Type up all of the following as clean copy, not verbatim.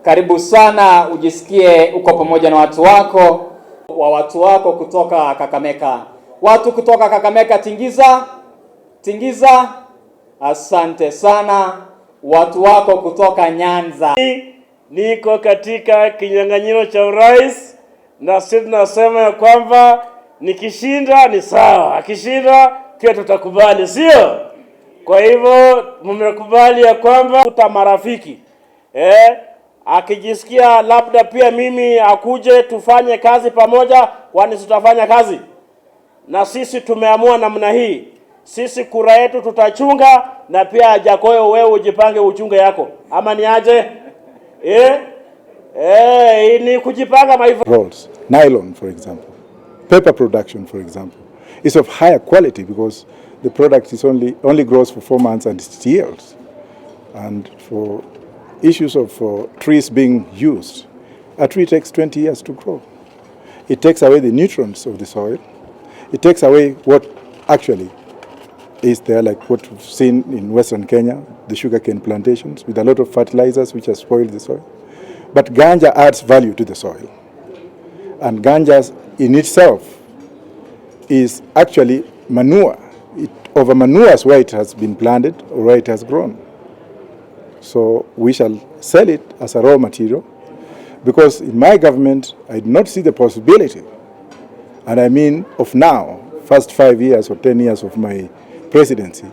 Karibu sana ujisikie uko pamoja na watu wako kutoka Kakamega. Watu kutoka Kakamega tingiza. Asante sana. Watu wako kutoka Nyanza. Niko katika kinyang'anyiro cha urais na sisi tunasema ya kwamba nikishinda ni sawa, akishinda pia tutakubali, sio? Kwa hivyo mmekubali ya kwamba tuta marafiki. Akijisikia labda pia mimi akuje tufanye kazi pamoja, kwani tutafanya kazi. Na sisi tumeamua namna hii. Sisi kura yetu tutachunga, na pia Wajackoyah wewe ujipange uchunge yako. Ama ni aje? Ni kujipanga maifa. Rolls, nylon for example, paper production for example, is of higher quality because the product is only grows for 4 months and it yields. And for issues of trees being used, a tree takes 20 years to grow. It takes away the nutrients of the soil. It takes away what actually is there, like what we've seen in Western Kenya, the sugarcane plantations with a lot of fertilizers which have spoiled the soil. But ganja adds value to the soil. And ganja in itself is actually manure. It over manures where it has been planted or where it has grown. So we shall sell it as a raw material, because in my government I do not see the possibility, and I mean of now, first 5 years or 10 years of my presidency,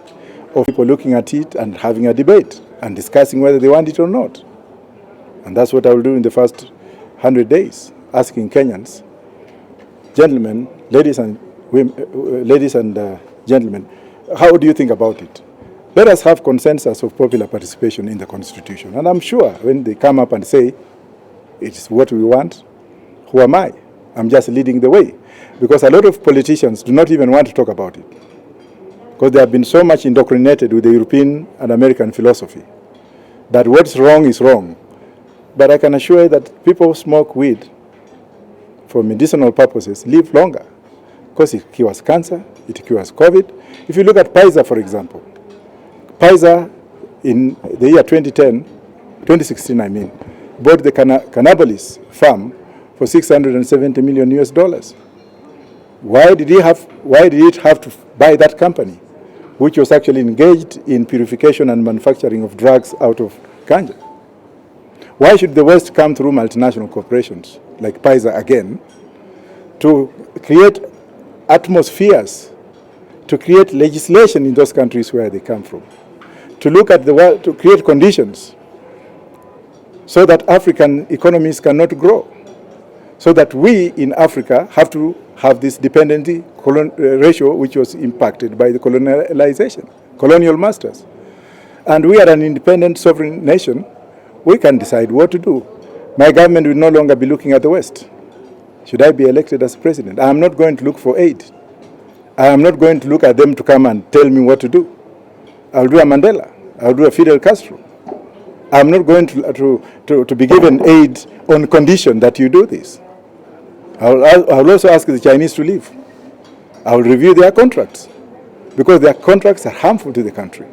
of people looking at it and having a debate and discussing whether they want it or not. And that's what I will do in the first 100 days, asking Kenyans, gentlemen, ladies and gentlemen, how do you think about it? Let us have consensus of popular participation in the Constitution. And I'm sure when they come up and say, it's what we want, who am I? I'm just leading the way. Because a lot of politicians do not even want to talk about it, because they have been so much indoctrinated with the European and American philosophy that what's wrong is wrong. But I can assure you that people who smoke weed for medicinal purposes live longer, because it cures cancer, it cures COVID. If you look at Pfizer, for example, Pfizer in the year 2016, bought the cannabis farm for $670 million US. Why did it have to buy that company, which was actually engaged in purification and manufacturing of drugs out of ganja? Why should the West come through multinational corporations like Pfizer again to create atmospheres, to create legislation in those countries where they come from, to look at the world, to create conditions so that African economies cannot grow, so that we in Africa have to have this dependency ratio which was impacted by the colonial masters. And we are an independent sovereign nation. We can decide what to do. My government will no longer be looking at the West. Should I be elected as president? I am not going to look for aid. I am not going to look at them to come and tell me what to do. I'll do a Mandela. I'll do a Fidel Castro. I'm not going to be given aid on condition that you do this. I'll also ask the Chinese to leave. I will review their contracts, because their contracts are harmful to the country.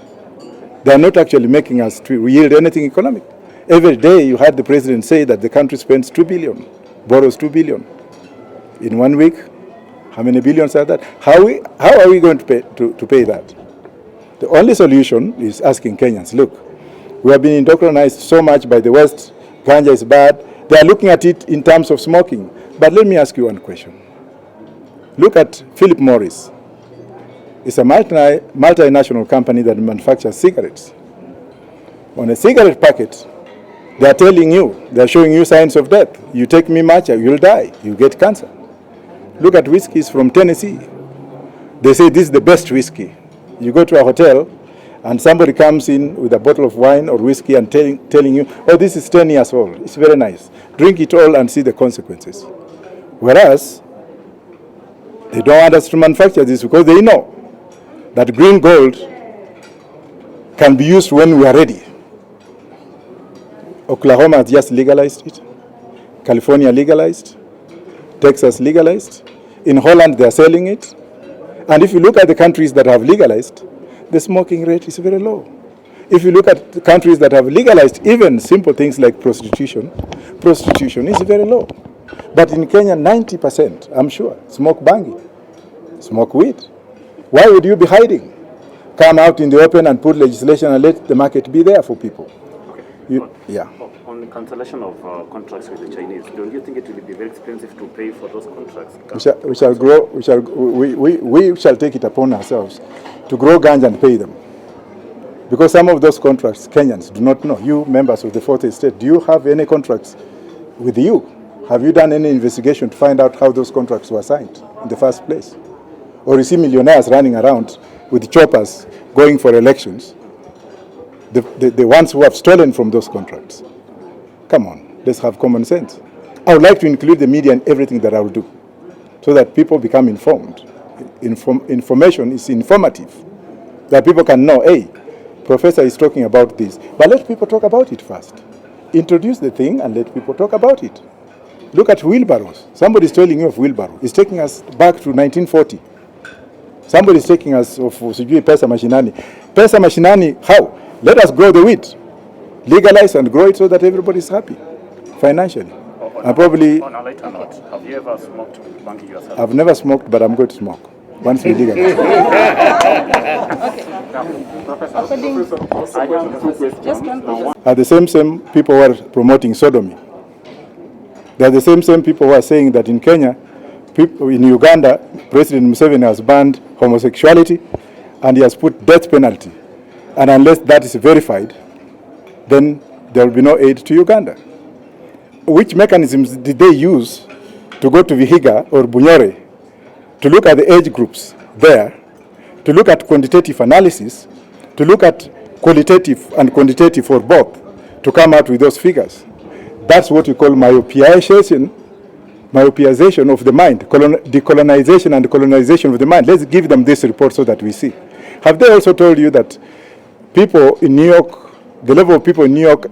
They are not actually making us to yield anything economic. Every day you heard the president say that the country spends 2 billion, borrows 2 billion. In 1 week, how many billions are that? How are we going to pay that? The only solution is asking Kenyans, look, we have been indoctrinated so much by the West, ganja is bad. They are looking at it in terms of smoking. But let me ask you one question. Look at Philip Morris. It's a multinational company that manufactures cigarettes. On a cigarette packet, they are telling you, they are showing you signs of death. You take me much, you'll die, you get cancer. Look at whiskeys from Tennessee. They say this is the best whiskey. You go to a hotel and somebody comes in with a bottle of wine or whiskey and telling you, oh, this is 10 years old, it's very nice. Drink it all and see the consequences. Whereas, they don't want us to manufacture this because they know that green gold can be used when we are ready. Oklahoma has just legalized it. California legalized. Texas legalized. In Holland, they are selling it. And if you look at the countries that have legalized, the smoking rate is very low. If you look at countries that have legalized even simple things like prostitution, prostitution is very low. But in Kenya, 90%, I'm sure, smoke bangi, smoke weed. Why would you be hiding? Come out in the open and put legislation and let the market be there for people. Okay. On the cancellation of contracts with the Chinese, don't you think it will be very expensive to pay for those contracts? We shall take it upon ourselves to grow ganja and pay them. Because some of those contracts, Kenyans do not know. You members of the fourth estate, do you have any contracts with you? Have you done any investigation to find out how those contracts were signed in the first place? Or you see millionaires running around with choppers going for elections, the ones who have stolen from those contracts. Come on, let's have common sense. I would like to include the media in everything that I will do, so that people become informed. Information is informative, that people can know, hey, Professor is talking about this. But let people talk about it first. Introduce the thing and let people talk about it. Look at wheelbarrows. Somebody is telling you of wheelbarrow. It's taking us back to 1940. Somebody is taking us of Mpesa mashinani. Pesa mashinani, how? Let us grow the wheat. Legalize and grow it so that everybody is happy financially. And probably. On a lighter note, have you ever smoked Bangi yourself? I've never smoked, but I'm going to smoke once we legalize. Are the same people who are promoting sodomy. They are the same people who are saying that in Kenya, in Uganda, President Museveni has banned homosexuality and he has put death penalty. And unless that is verified, then there will be no aid to Uganda. Which mechanisms did they use to go to Vihiga or Bunyore to look at the age groups there, to look at quantitative analysis, to look at qualitative and quantitative for both, to come out with those figures? That's what we call myopization of the mind, decolonization and colonization of the mind. Let's give them this report so that we see. Have they also told you that people in New York, the level of people in New York,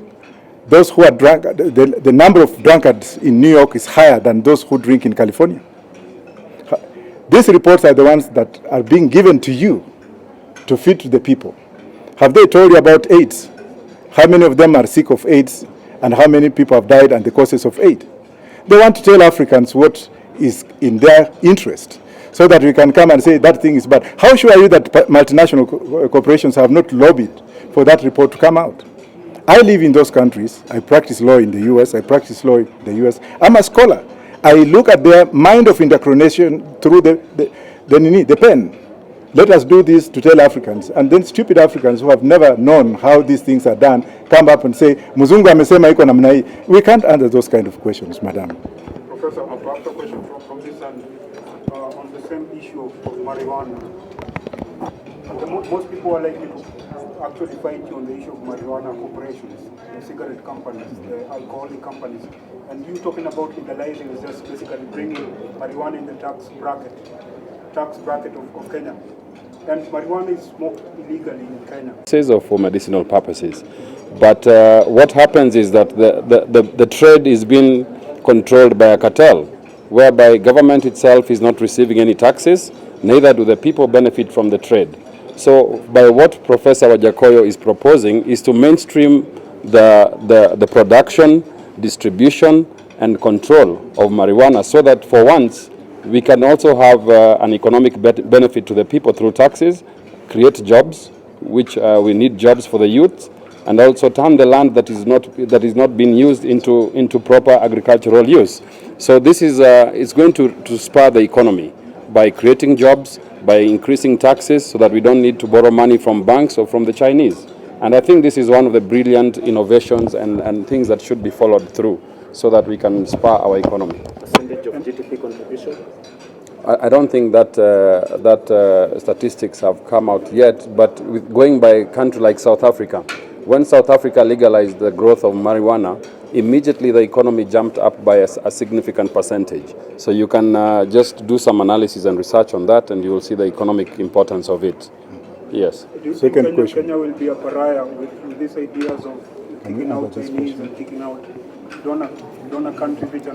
those who are drunk, the number of drunkards in New York is higher than those who drink in California? These reports are the ones that are being given to you to feed to the people. Have they told you about AIDS? How many of them are sick of AIDS and how many people have died and the causes of AIDS? They want to tell Africans what is in their interest so that we can come and say that thing is bad. How sure are you that multinational corporations have not lobbied for that report to come out? I live in those countries. I practice law in the US. I practice law in the US. I'm a scholar. I look at their mind of indoctrination through the pen. Let us do this to tell Africans. And then stupid Africans who have never known how these things are done come up and say, Muzungu amesema iko namna hii. We can't answer those kind of questions, madam. Professor, I've got a question from this end on the same issue of marijuana. Most people are likely to actually fight you on the issue of marijuana corporations, the cigarette companies, the alcoholic companies. And you talking about legalizing is just basically bringing marijuana in the tax bracket of Kenya. And marijuana is smoked illegally in Kenya. It says for medicinal purposes. But what happens is that the trade is being controlled by a cartel, whereby government itself is not receiving any taxes, neither do the people benefit from the trade. So by what Professor Wajackoyah is proposing is to mainstream the production, distribution, and control of marijuana so that for once we can also have an economic benefit to the people through taxes, create jobs, which we need jobs for the youth, and also turn the land that is not being used into proper agricultural use. So this is it's going to spur the economy by creating jobs, by increasing taxes so that we don't need to borrow money from banks or from the Chinese. And I think this is one of the brilliant innovations and things that should be followed through so that we can spur our economy. Percentage of GDP contribution? I don't think that statistics have come out yet, but going by a country like South Africa, when South Africa legalized the growth of marijuana, immediately the economy jumped up by a significant percentage. So you can just do some analysis and research on that and you will see the economic importance of it. Yes. Do you think Kenya will be a pariah with these ideas of kicking out Chinese and kicking out donor countries?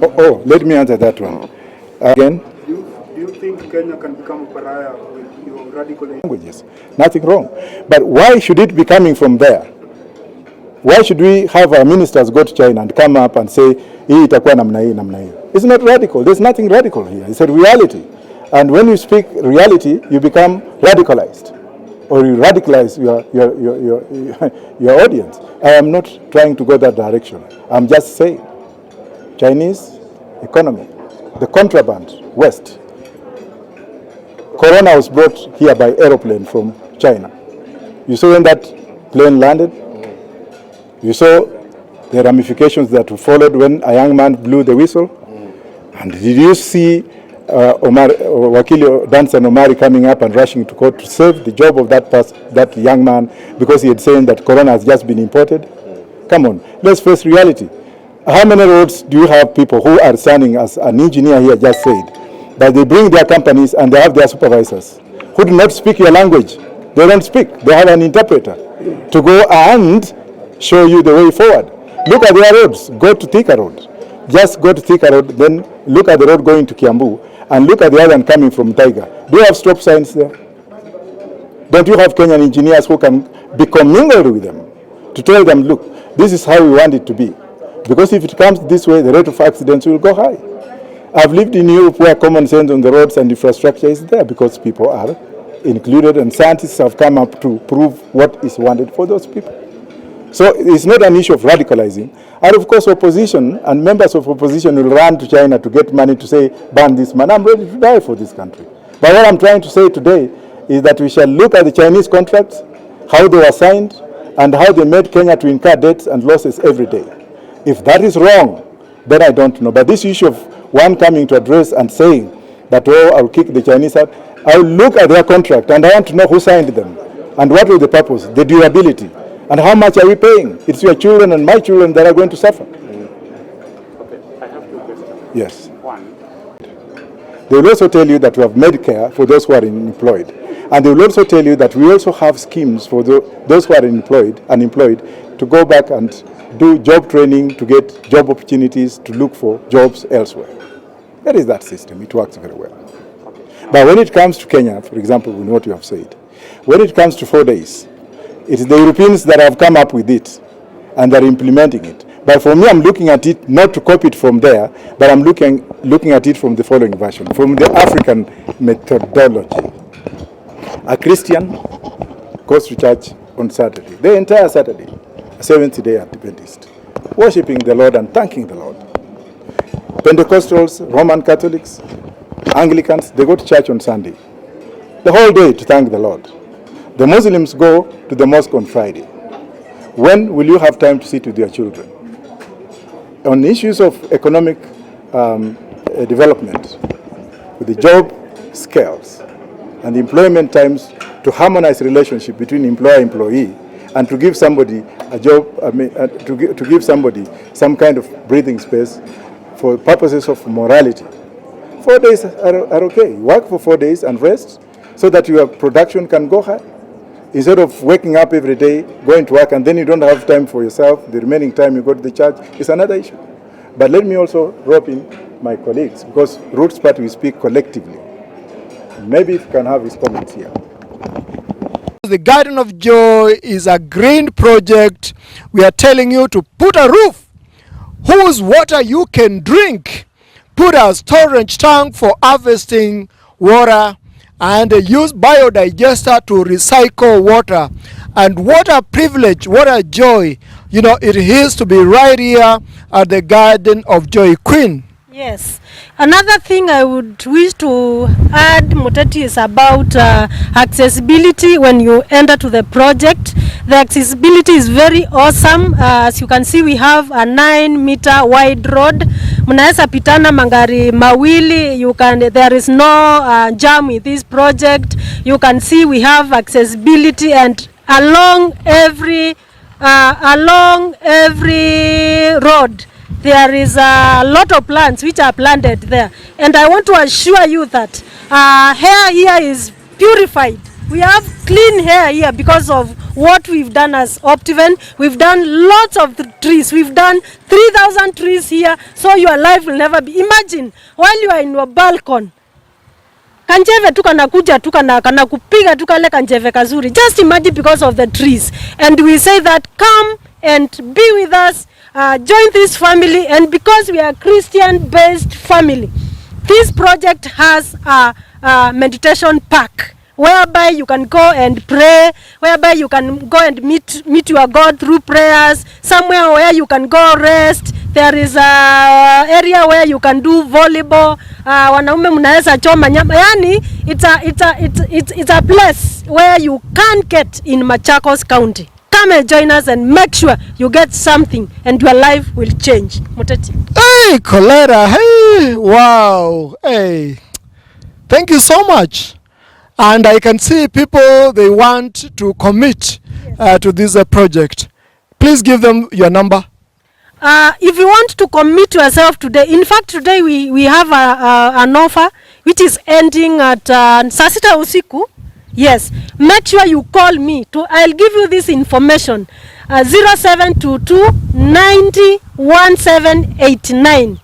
Let me answer that one. Again? Do you think Kenya can become a pariah with your radical languages? Nothing wrong. But why should it be coming from there? Why should we have our ministers go to China and come up and say, hii itakuwa namna hii, namna hii? It's not radical. There's nothing radical here. It's a reality. And when you speak reality, you become radicalized. Or you radicalize your audience. I am not trying to go that direction. I'm just saying, Chinese economy, the contraband, West. Corona was brought here by aeroplane from China. You saw when that plane landed? You saw the ramifications that followed when a young man blew the whistle? And did you see Wakili Dansan Omari coming up and rushing to court to save the job of that young man because he had said that Corona has just been imported? Come on, let's face reality. How many roads do you have people who are standing, as an engineer here just said, that they bring their companies and they have their supervisors who do not speak your language? They don't speak. They have an interpreter to go and show you the way forward. Look at their roads. Go to Thika Road. Just go to Thika Road, then look at the road going to Kiambu, and look at the other one coming from Tiger. Do you have stop signs there? Don't you have Kenyan engineers who can be commingled with them to tell them, look, this is how we want it to be? Because if it comes this way, the rate of accidents will go high. I've lived in Europe where common sense on the roads and infrastructure is there because people are included and scientists have come up to prove what is wanted for those people. So it's not an issue of radicalizing. And of course, opposition and members of opposition will run to China to get money to say, ban this man. I'm ready to die for this country. But what I'm trying to say today is that we shall look at the Chinese contracts, how they were signed, and how they made Kenya to incur debts and losses every day. If that is wrong, then I don't know. But this issue of one coming to address and saying that, oh, I'll kick the Chinese out, I'll look at their contract and I want to know who signed them and what was the purpose, the durability, and how much are we paying? It's your children and my children that are going to suffer. Okay, I have two questions. Yes. One. They will also tell you that we have Medicare for those who are unemployed. And they will also tell you that we also have schemes for those who are unemployed to go back and do job training, to get job opportunities, to look for jobs elsewhere. There is that system. It works very well. But when it comes to Kenya, for example, in what you have said, when it comes to 4 days, it is the Europeans that have come up with it and they're implementing it. But for me, I'm looking at it not to copy it from there, but I'm looking at it from the following version, from the African methodology. A Christian goes to church on Saturday, the entire Saturday, a Seventh-day Adventist, worshiping the Lord and thanking the Lord. Pentecostals, Roman Catholics, Anglicans, they go to church on Sunday, the whole day to thank the Lord. The Muslims go to the mosque on Friday. When will you have time to sit with your children? On issues of economic development, with the job scales and the employment times, to harmonize relationship between employer-employee and to give somebody a job, to give somebody some kind of breathing space for purposes of morality. 4 days are okay. You work for 4 days and rest so that your production can go high. Instead of waking up every day, going to work, and then you don't have time for yourself, the remaining time you go to the church, it's another issue. But let me also rope in my colleagues, because Roots Party, we speak collectively. Maybe if you can have his comments here. The Garden of Joy is a green project. We are telling you to put a roof whose water you can drink, put a storage tank for harvesting water, and use biodigester to recycle water. And what a privilege, what a joy, you know, it is to be right here at the Garden of Joy. Queen. Yes. Another thing I would wish to add, Mutati, is about accessibility when you enter to the project. The accessibility is very awesome. As you can see, we have a 9-meter wide road. Mnaweza pitana mangari mawili. There is no jam with this project. You can see we have accessibility, and along every road there is a lot of plants which are planted there, and I want to assure you that hair here is purified. We have clean hair here because of what we've done as Optiven. We've done lots of trees. We've done 3,000 trees here, so your life will never be. Imagine while you are in your balcony, kanjeve tu kanakuja tu kana kupiga tu kale kanjeve kazuri. Just imagine, because of the trees. And we say that come and be with us, join this family, and because we are Christian-based family, this project has a meditation park whereby you can go and pray, whereby you can go and meet your God through prayers, somewhere where you can go rest. There is a area where you can do volleyball. Wanaume mnaweza choma nyama. Yani it's a place where you can't get in Machakos County. Come and join us and make sure you get something and your life will change. Muteti. Hey, Kolera. Hey, wow. Hey, thank you so much. And I can see people, they want to commit to this project. Please give them your number. If you want to commit yourself today, in fact today we have an offer which is ending at saa sita usiku. Yes, make sure you call me. I'll give you this information. 0722 90 1789.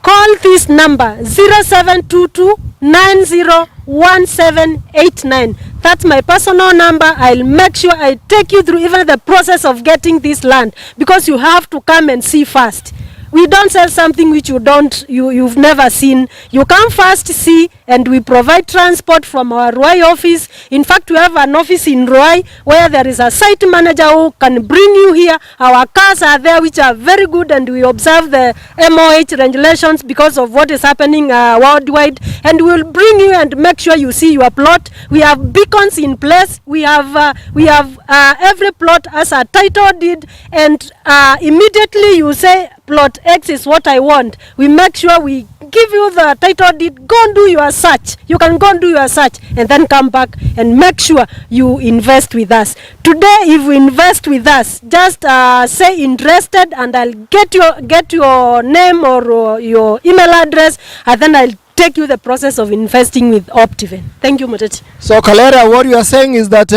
Call this number 0722 90 1789. That's my personal number. I'll make sure I take you through even the process of getting this land, because you have to come and see first. We don't sell something which you've never seen. You come first, see, and we provide transport from our Ruai office. In fact, we have an office in Ruai where there is a site manager who can bring you here. Our cars are there which are very good, and we observe the MOH regulations because of what is happening worldwide. And we'll bring you and make sure you see your plot. We have beacons in place. We have every plot as a title deed, and immediately you say, plot X is what I want. We make sure we give you the title deed. Go and do your search. You can go and do your search and then come back and make sure you invest with us. Today, if you invest with us, just say interested, and I'll get your name or your email address, and then I'll take you the process of investing with Optiven. Thank you, Muteti. So, Kalera, what you are saying is that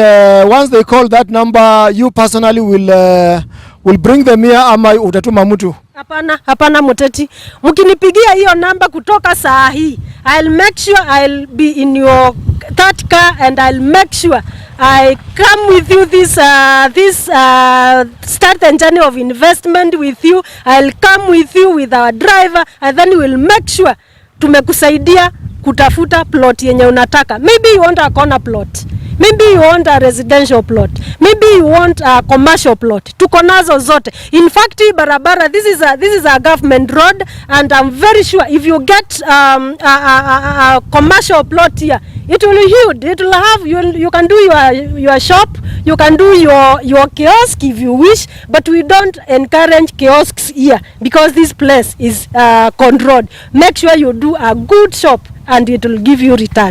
once they call that number, you personally will bring them here, ama utatuma mtu? Hapana Muteti. Mkinipigia hiyo namba kutoka saa hii, I'll make sure I'll be in your that car, and I'll make sure I come with you this start the journey of investment with you. I'll come with you with our driver, and then we'll make sure tumekusaidia kutafuta plot yenye unataka. Maybe you want a corner plot. Maybe you want a residential plot. Maybe you want a commercial plot. Tuko nazo zote. In fact, barabara, this is a government road, and I'm very sure if you get a commercial plot here, it will be huge. It will have you can do your shop, you can do your kiosk if you wish, but we don't encourage kiosks here because this place is controlled. Make sure you do a good shop, and it will give you return.